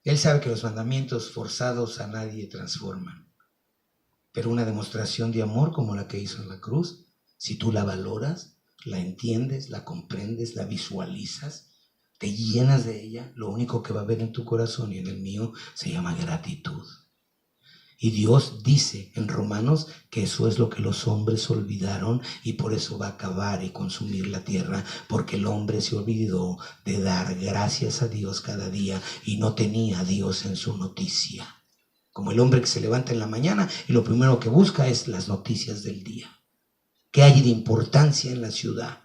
Él sabe que los mandamientos forzados a nadie transforman. Pero una demostración de amor como la que hizo en la cruz, si tú la valoras, la entiendes, la comprendes, la visualizas, te llenas de ella, lo único que va a haber en tu corazón y en el mío se llama gratitud. Y Dios dice en Romanos que eso es lo que los hombres olvidaron y por eso va a acabar y consumir la tierra, porque el hombre se olvidó de dar gracias a Dios cada día y no tenía a Dios en su noticia. Como el hombre que se levanta en la mañana y lo primero que busca es las noticias del día. ¿Qué hay de importancia en la ciudad?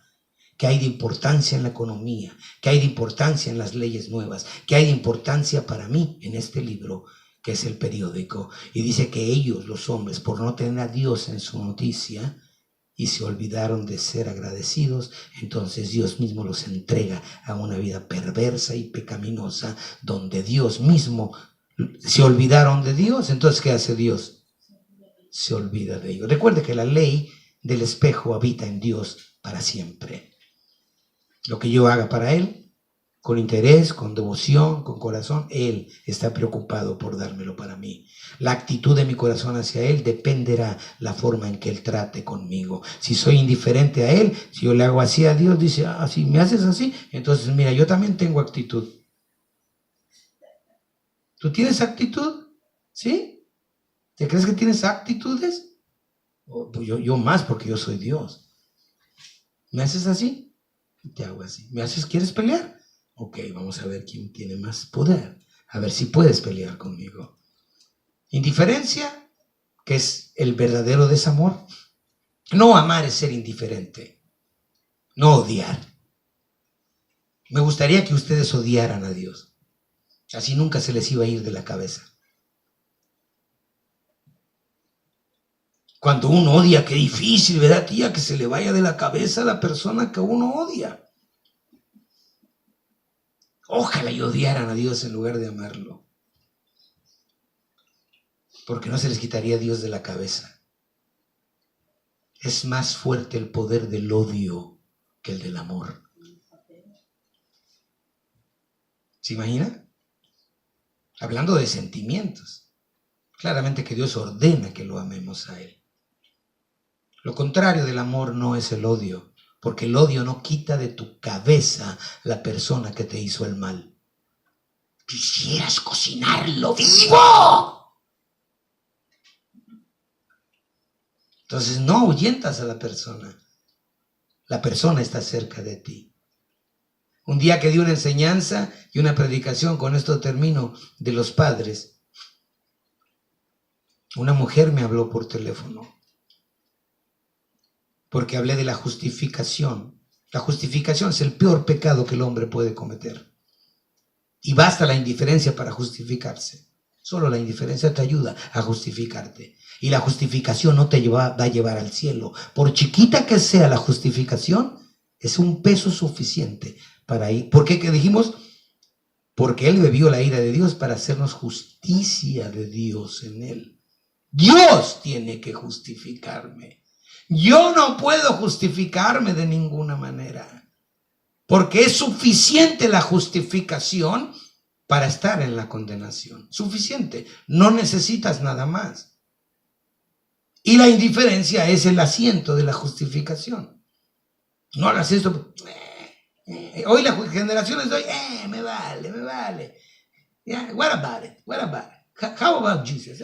¿Qué hay de importancia en la economía? ¿Qué hay de importancia en las leyes nuevas? ¿Qué hay de importancia para mí en este libro, que es el periódico? Y dice que ellos, los hombres, por no tener a Dios en su noticia y se olvidaron de ser agradecidos, entonces Dios mismo los entrega a una vida perversa y pecaminosa, donde Dios mismo se olvidaron de Dios. Entonces, ¿qué hace Dios? Se olvida de ellos. Recuerde que la ley del espejo habita en Dios para siempre. Lo que yo haga para Él, con interés, con devoción, con corazón, Él está preocupado por dármelo para mí. La actitud de mi corazón hacia Él dependerá la forma en que Él trate conmigo. Si soy indiferente a Él, si yo le hago así a Dios, dice, si me haces así, entonces mira, yo también tengo actitud. ¿Tú tienes actitud? ¿Sí? ¿Te crees que tienes actitudes? Pues yo más, porque yo soy Dios. ¿Me haces así? Te hago así. ¿Me haces? ¿Quieres pelear? Ok, vamos a ver quién tiene más poder. A ver si puedes pelear conmigo. Indiferencia, que es el verdadero desamor. No amar es ser indiferente, no odiar. Me gustaría que ustedes odiaran a Dios. Así nunca se les iba a ir de la cabeza. Cuando uno odia, qué difícil, ¿verdad, tía? Que se le vaya de la cabeza a la persona que uno odia. Ojalá y odiaran a Dios en lugar de amarlo. Porque no se les quitaría a Dios de la cabeza. Es más fuerte el poder del odio que el del amor. ¿Se imagina? Hablando de sentimientos. Claramente que Dios ordena que lo amemos a Él. Lo contrario del amor no es el odio, porque el odio no quita de tu cabeza la persona que te hizo el mal. Quisieras cocinarlo vivo. Entonces no ahuyentas a la persona. La persona está cerca de ti. Un día que di una enseñanza y una predicación, con esto termino, de los padres, una mujer me habló por teléfono. Porque hablé de la justificación. La justificación es el peor pecado que el hombre puede cometer. Y basta la indiferencia para justificarse. Solo la indiferencia te ayuda a justificarte. Y la justificación no te va a llevar al cielo. Por chiquita que sea la justificación, es un peso suficiente para ir. ¿Por qué? ¿Qué dijimos? Porque Él bebió la ira de Dios para hacernos justicia de Dios en Él. Dios tiene que justificarme. Yo no puedo justificarme de ninguna manera, porque es suficiente la justificación para estar en la condenación. Suficiente, no necesitas nada más. Y la indiferencia es el asiento de la justificación. No hagas esto. Hoy las generaciones de hoy, me vale. Yeah, what about it? How about Jesus?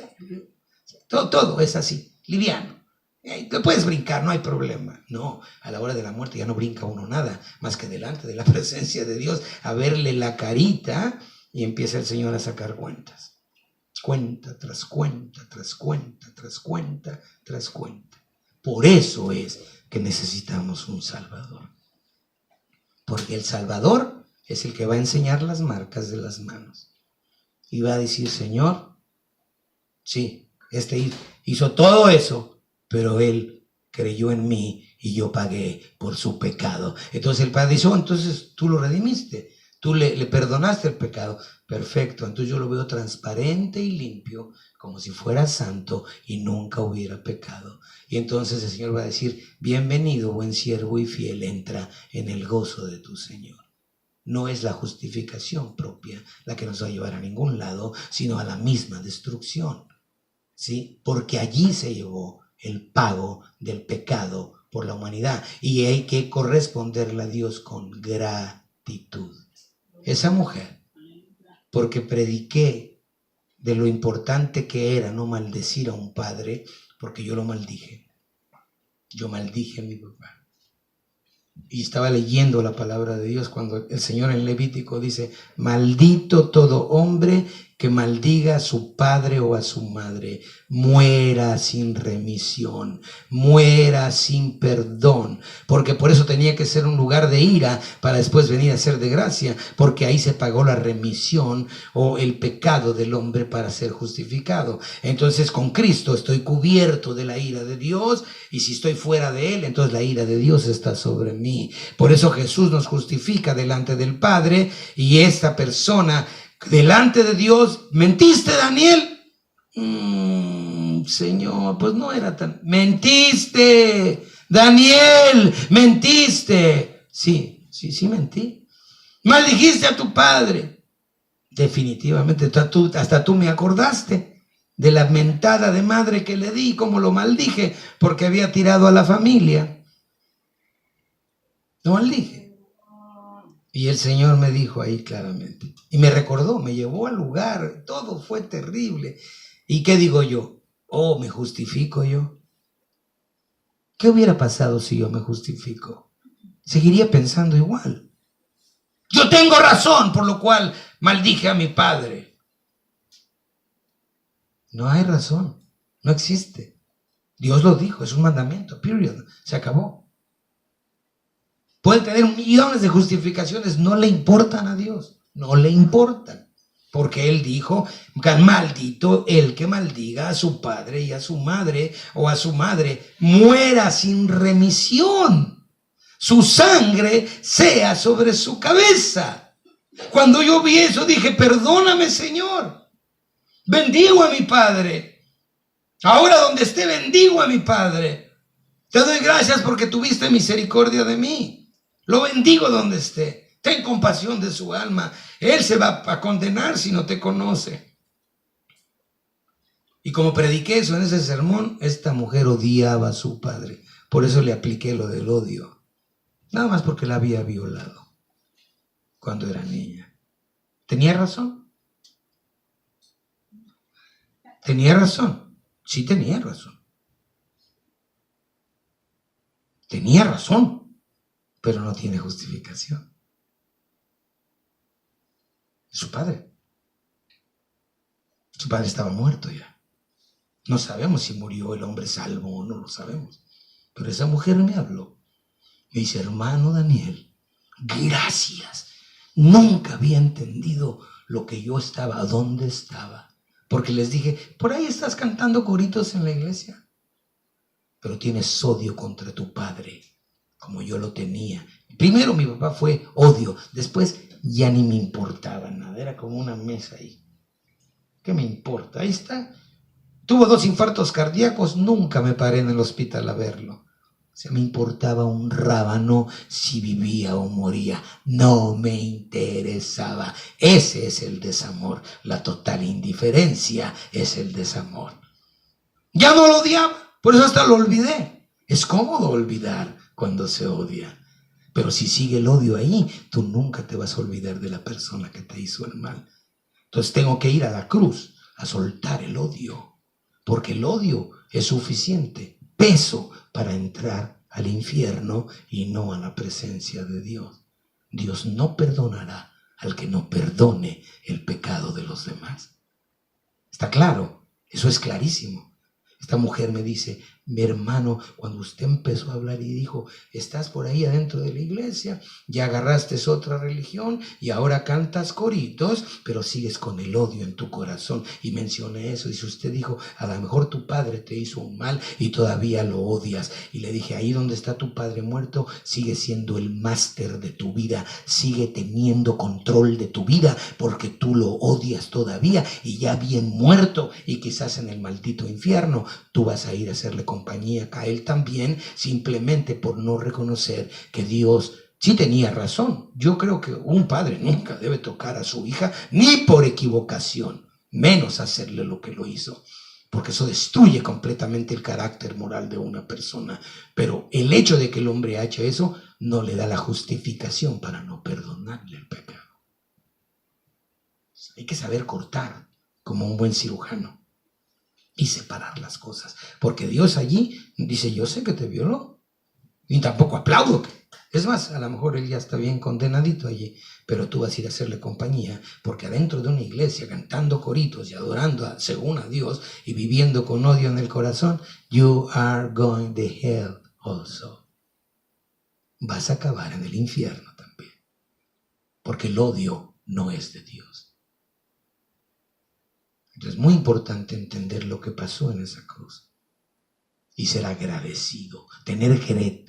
Todo es así, liviano. Te puedes brincar, no hay problema. No, a la hora de la muerte ya no brinca uno nada, más que delante de la presencia de Dios, a verle la carita, y empieza el Señor a sacar cuentas. Cuenta tras cuenta, tras cuenta, tras cuenta, tras cuenta. Por eso es que necesitamos un Salvador. Porque el Salvador es el que va a enseñar las marcas de las manos. Y va a decir, Señor, sí, este hizo todo eso, pero Él creyó en mí y yo pagué por su pecado. Entonces el Padre dice, entonces tú lo redimiste, tú le perdonaste el pecado. Perfecto, entonces yo lo veo transparente y limpio, como si fuera santo y nunca hubiera pecado. Y entonces el Señor va a decir, bienvenido, buen siervo y fiel, entra en el gozo de tu Señor. No es la justificación propia la que nos va a llevar a ningún lado, sino a la misma destrucción. ¿Sí? Porque allí se llevó el pago del pecado por la humanidad y hay que corresponderle a Dios con gratitud. Esa mujer, porque prediqué de lo importante que era no maldecir a un padre, porque yo lo maldije. Yo maldije a mi papá. Y estaba leyendo la palabra de Dios cuando el Señor en Levítico dice, maldito todo hombre que maldiga a su padre o a su madre, muera sin remisión, muera sin perdón, porque por eso tenía que ser un lugar de ira para después venir a ser de gracia, porque ahí se pagó la remisión o el pecado del hombre para ser justificado. Entonces con Cristo estoy cubierto de la ira de Dios, y si estoy fuera de Él, entonces la ira de Dios está sobre mí. Por eso Jesús nos justifica delante del Padre, y esta persona delante de Dios, ¿mentiste, Daniel? Señor, pues no era tan... Mentiste, Daniel, mentiste. Sí, mentí. Maldijiste a tu padre. Definitivamente, hasta tú me acordaste de la mentada de madre que le di, como lo maldije, porque había tirado a la familia. Lo maldije. Y el Señor me dijo ahí claramente, y me recordó, me llevó al lugar, todo fue terrible. ¿Y qué digo yo? ¿Me justifico yo? ¿Qué hubiera pasado si yo me justifico? Seguiría pensando igual. Yo tengo razón, por lo cual maldije a mi padre. No hay razón, no existe. Dios lo dijo, es un mandamiento, period, se acabó. Puede tener millones de justificaciones, no le importan a Dios, no le importan. Porque Él dijo, maldito el que maldiga a su padre y a su madre, o a su madre, muera sin remisión. Su sangre sea sobre su cabeza. Cuando yo vi eso dije, perdóname, Señor. Bendigo a mi padre. Ahora donde esté, bendigo a mi padre. Te doy gracias porque tuviste misericordia de mí. Lo bendigo donde esté. Ten compasión de su alma. Él se va a condenar si no te conoce. Y como prediqué eso en ese sermón, esta mujer odiaba a su padre. Por eso le apliqué lo del odio. Nada más porque la había violado cuando era niña. ¿Tenía razón? ¿Tenía razón? Sí, tenía razón. Tenía razón, pero no tiene justificación. Su padre. Su padre estaba muerto ya. No sabemos si murió el hombre salvo o no lo sabemos. Pero esa mujer me habló. Me dice, hermano Daniel, gracias. Nunca había entendido lo que yo estaba, dónde estaba. Porque les dije, por ahí estás cantando coritos en la iglesia. Pero tienes odio contra tu padre, como yo lo tenía. Primero mi papá fue odio, después ya ni me importaba nada, era como una mesa ahí. ¿Qué me importa? Ahí está. Tuvo 2 infartos cardíacos, nunca me paré en el hospital a verlo. O sea, me importaba un rábano si vivía o moría. No me interesaba. Ese es el desamor. La total indiferencia es el desamor. Ya no lo odiaba, por eso hasta lo olvidé. Es cómodo olvidar cuando se odia. Pero si sigue el odio ahí, tú nunca te vas a olvidar de la persona que te hizo el mal. Entonces tengo que ir a la cruz a soltar el odio, porque el odio es suficiente peso para entrar al infierno y no a la presencia de Dios. Dios no perdonará al que no perdone el pecado de los demás. ¿Está claro? Eso es clarísimo. Esta mujer me dice, mi hermano, cuando usted empezó a hablar y dijo, estás por ahí adentro de la iglesia, ya agarraste otra religión y ahora cantas coritos, pero sigues con el odio en tu corazón. Y mencioné eso, dice, usted dijo, a lo mejor tu padre te hizo un mal y todavía lo odias. Y le dije, ahí donde está tu padre muerto, sigue siendo el máster de tu vida, sigue teniendo control de tu vida, porque tú lo odias todavía y ya bien muerto y quizás en el maldito infierno, tú vas a ir a hacerle compañía a él también, simplemente por no reconocer que Dios sí tenía razón. Yo creo que un padre nunca debe tocar a su hija, ni por equivocación, menos hacerle lo que lo hizo, porque eso destruye completamente el carácter moral de una persona. Pero el hecho de que el hombre haya hecho eso no le da la justificación para no perdonarle el pecado. Hay que saber cortar como un buen cirujano y separar las cosas, porque Dios allí dice, yo sé que te violó y tampoco aplaudo. Es más, a lo mejor él ya está bien condenadito allí, pero tú vas a ir a hacerle compañía, porque adentro de una iglesia cantando coritos y adorando según a Dios y viviendo con odio en el corazón, you are going to hell also. Vas a acabar en el infierno también, porque el odio no es de Dios. Entonces es muy importante entender lo que pasó en esa cruz y ser agradecido, tener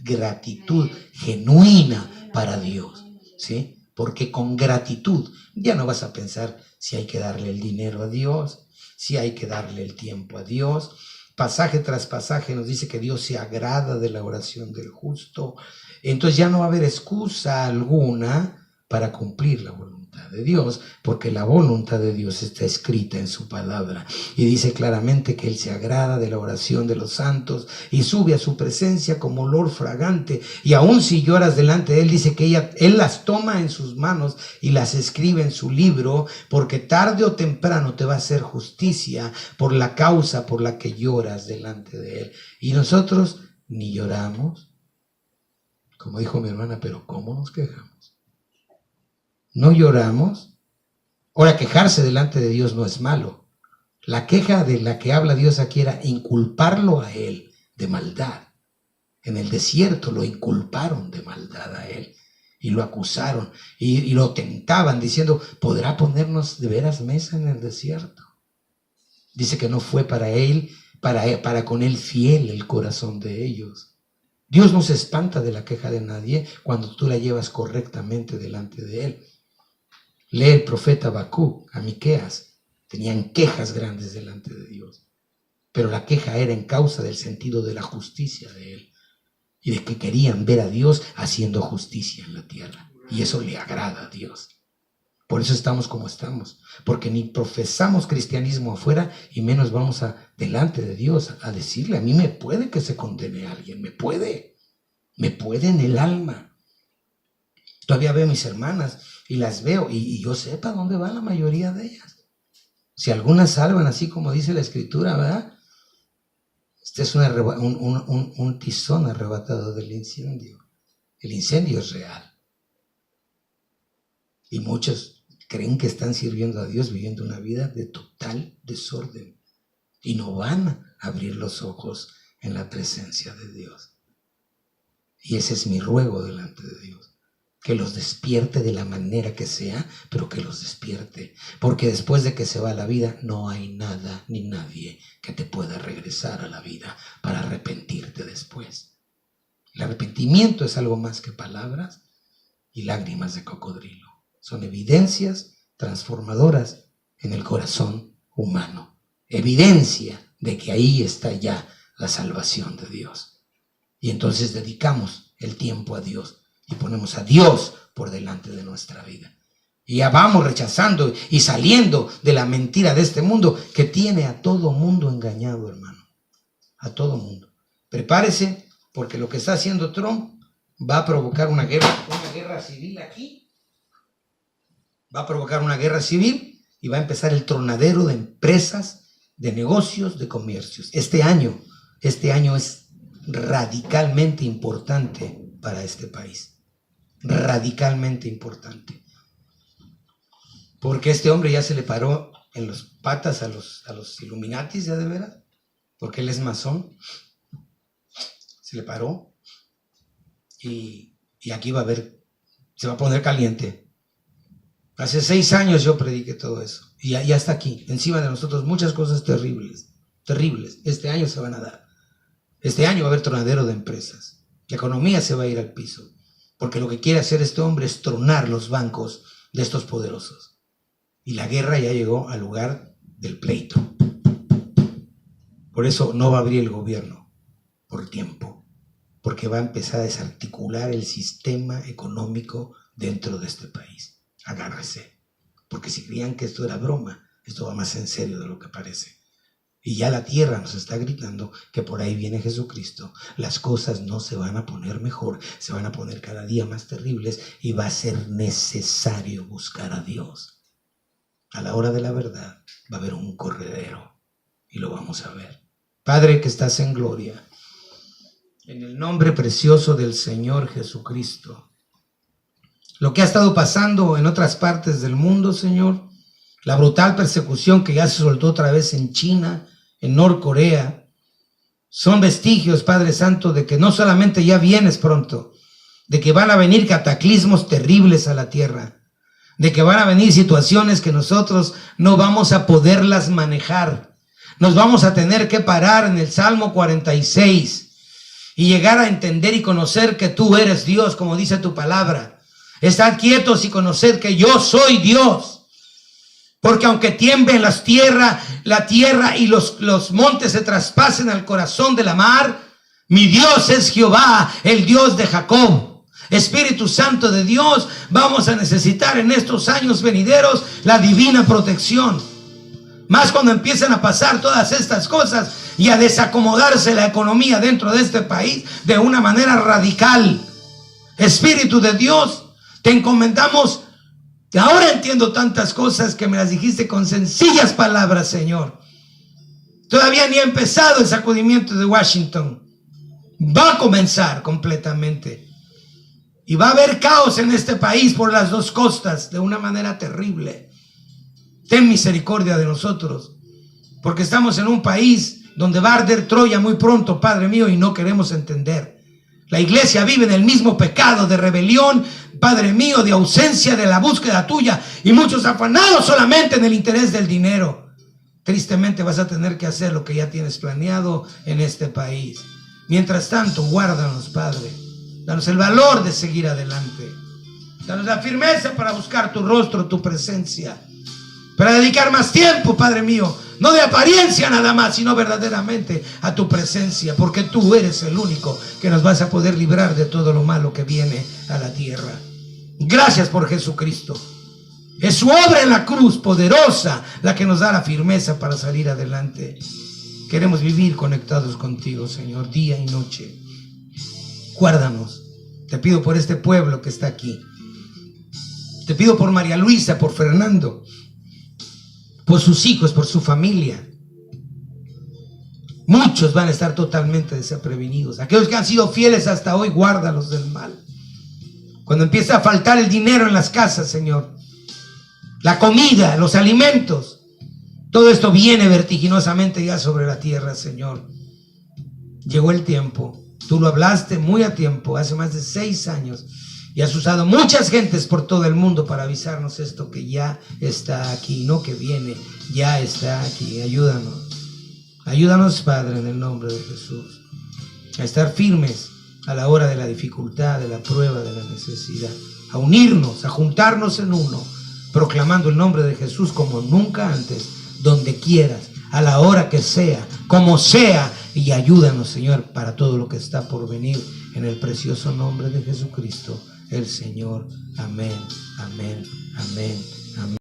gratitud genuina para Dios, ¿sí? Porque con gratitud ya no vas a pensar si hay que darle el dinero a Dios, si hay que darle el tiempo a Dios. Pasaje tras pasaje nos dice que Dios se agrada de la oración del justo. Entonces ya no va a haber excusa alguna para cumplir la voluntad de Dios, porque la voluntad de Dios está escrita en su palabra y dice claramente que Él se agrada de la oración de los santos y sube a su presencia como olor fragante, y aun si lloras delante de Él, dice que Él las toma en sus manos y las escribe en su libro, porque tarde o temprano te va a hacer justicia por la causa por la que lloras delante de Él. Y nosotros ni lloramos, como dijo mi hermana, pero ¿cómo nos quejamos? No lloramos. Ahora, quejarse delante de Dios no es malo. La queja de la que habla Dios aquí era inculparlo a Él de maldad. En el desierto lo inculparon de maldad a él y lo acusaron y lo tentaban diciendo, ¿podrá ponernos de veras mesa en el desierto? Dice que no fue para él, para con él fiel el corazón de ellos. Dios no se espanta de la queja de nadie cuando tú la llevas correctamente delante de él. Lee el profeta Habacuc, a Miqueas, tenían quejas grandes delante de Dios, pero la queja era en causa del sentido de la justicia de él y de que querían ver a Dios haciendo justicia en la tierra, y eso le agrada a Dios. Por eso estamos como estamos, porque ni profesamos cristianismo afuera y menos vamos delante de Dios a decirle, a mí me puede que se condene a alguien, me puede en el alma. Todavía veo a mis hermanas y las veo y yo sé para dónde va la mayoría de ellas. Si algunas salvan así como dice la escritura, ¿verdad? Este es un tizón arrebatado del incendio. El incendio es real. Y muchos creen que están sirviendo a Dios viviendo una vida de total desorden y no van a abrir los ojos en la presencia de Dios. Y ese es mi ruego delante de Dios, que los despierte de la manera que sea, pero que los despierte, porque después de que se va la vida no hay nada ni nadie que te pueda regresar a la vida para arrepentirte después. El arrepentimiento es algo más que palabras y lágrimas de cocodrilo. Son evidencias transformadoras en el corazón humano. Evidencia de que ahí está ya la salvación de Dios. Y entonces dedicamos el tiempo a Dios y ponemos a Dios por delante de nuestra vida. Y ya vamos rechazando y saliendo de la mentira de este mundo que tiene a todo mundo engañado, hermano. A todo mundo. Prepárese, porque lo que está haciendo Trump va a provocar una guerra civil aquí. Va a provocar una guerra civil y va a empezar el tronadero de empresas, de negocios, de comercios. Este año es radicalmente importante para este país. Radicalmente importante. Porque este hombre ya se le paró en las patas a los Illuminatis, ya de veras, porque él es masón. Se le paró y aquí se va a poner caliente. Hace 6 años yo prediqué todo eso y ya está aquí, encima de nosotros muchas cosas terribles. Este año se van a dar. Este año va a haber tronadero de empresas. La economía se va a ir al piso, porque lo que quiere hacer este hombre es tronar los bancos de estos poderosos. Y la guerra ya llegó al lugar del pleito. Por eso no va a abrir el gobierno por tiempo, porque va a empezar a desarticular el sistema económico dentro de este país. Agárrese, porque si creían que esto era broma, esto va más en serio de lo que parece. Y ya la tierra nos está gritando que por ahí viene Jesucristo. Las cosas no se van a poner mejor, se van a poner cada día más terribles y va a ser necesario buscar a Dios. A la hora de la verdad va a haber un corredero y lo vamos a ver. Padre que estás en gloria, en el nombre precioso del Señor Jesucristo, lo que ha estado pasando en otras partes del mundo, Señor, la brutal persecución que ya se soltó otra vez en China, en Norcorea, son vestigios, Padre Santo, de que no solamente ya vienes pronto, de que van a venir cataclismos terribles a la tierra, de que van a venir situaciones que nosotros no vamos a poderlas manejar. Nos vamos a tener que parar en el Salmo 46 y llegar a entender y conocer que tú eres Dios, como dice tu palabra. Estad quietos y conoced que yo soy Dios. Porque aunque tiemblen la tierra y los montes se traspasen al corazón de la mar, mi Dios es Jehová, el Dios de Jacob. Espíritu Santo de Dios, vamos a necesitar en estos años venideros la divina protección. Más cuando empiezan a pasar todas estas cosas y a desacomodarse la economía dentro de este país de una manera radical. Espíritu de Dios, te encomendamos. Ahora entiendo tantas cosas que me las dijiste con sencillas palabras, Señor. Todavía ni ha empezado el sacudimiento de Washington. Va a comenzar completamente. Y va a haber caos en este país por las dos costas de una manera terrible. Ten misericordia de nosotros, porque estamos en un país donde va a arder Troya muy pronto, Padre mío, y no queremos entender. La iglesia vive en el mismo pecado de rebelión, Padre mío, de ausencia de la búsqueda tuya, y muchos afanados solamente en el interés del dinero. Tristemente vas a tener que hacer lo que ya tienes planeado en este país. Mientras tanto, guárdanos, Padre. Danos el valor de seguir adelante. Danos la firmeza para buscar tu rostro, tu presencia. Para dedicar más tiempo, Padre mío, no de apariencia nada más, sino verdaderamente a tu presencia, porque tú eres el único que nos vas a poder librar de todo lo malo que viene a la tierra. Gracias por Jesucristo. Es su obra en la cruz poderosa la que nos da la firmeza para salir adelante. Queremos vivir conectados contigo, Señor, día y noche. Guárdanos. Te pido por este pueblo que está aquí. Te pido por María Luisa, por Fernando, por sus hijos, por su familia. Muchos van a estar totalmente desaprevenidos. Aquellos que han sido fieles hasta hoy, guárdalos del mal. Cuando empieza a faltar el dinero en las casas, Señor, la comida, los alimentos, todo esto viene vertiginosamente ya sobre la tierra, Señor. Llegó el tiempo. Tú lo hablaste muy a tiempo, hace más de 6 años. Y has usado muchas gentes por todo el mundo para avisarnos esto que ya está aquí, no que viene, ya está aquí. Ayúdanos. Ayúdanos, Padre, en el nombre de Jesús, a estar firmes a la hora de la dificultad, de la prueba, de la necesidad. A unirnos, a juntarnos en uno, proclamando el nombre de Jesús como nunca antes, donde quieras, a la hora que sea, como sea. Y ayúdanos, Señor, para todo lo que está por venir, en el precioso nombre de Jesucristo, el Señor. Amén, amén, amén.